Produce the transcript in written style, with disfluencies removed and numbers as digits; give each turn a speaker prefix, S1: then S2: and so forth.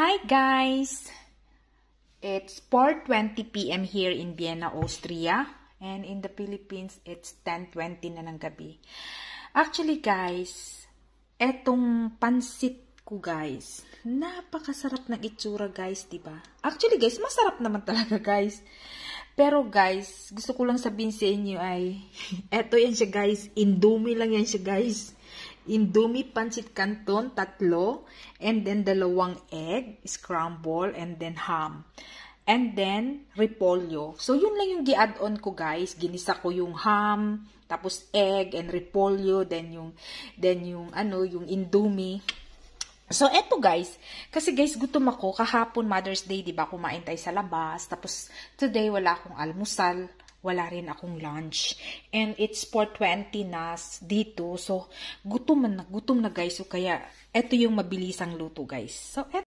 S1: Hi guys! It's 4:20 p.m. here in Vienna, Austria. And in the Philippines, it's 10:20 na ng gabi. Actually guys, etong pansit ko guys, napakasarap ng itsura guys, diba? Actually guys, masarap naman talaga guys. Pero guys, gusto ko lang sabihin sa inyo ay, eto yan siya guys, Indomie lang yan siya guys. Indomie pancit canton, 3, and then 2 egg, scramble, and then ham. And then, repolyo. So, yun lang yung gi-add-on ko, guys. Ginisa ko yung ham, tapos egg, and repolyo, then yung Indomie. So, eto guys. Kasi guys, gutom ako. Kahapon, Mother's Day, diba, kumain tayo sa labas. Tapos, today, wala akong almusal. Wala rin akong lunch. And it's 4:20 na dito. So, gutom na guys. So, kaya, eto yung mabilisang luto, guys. So, eto.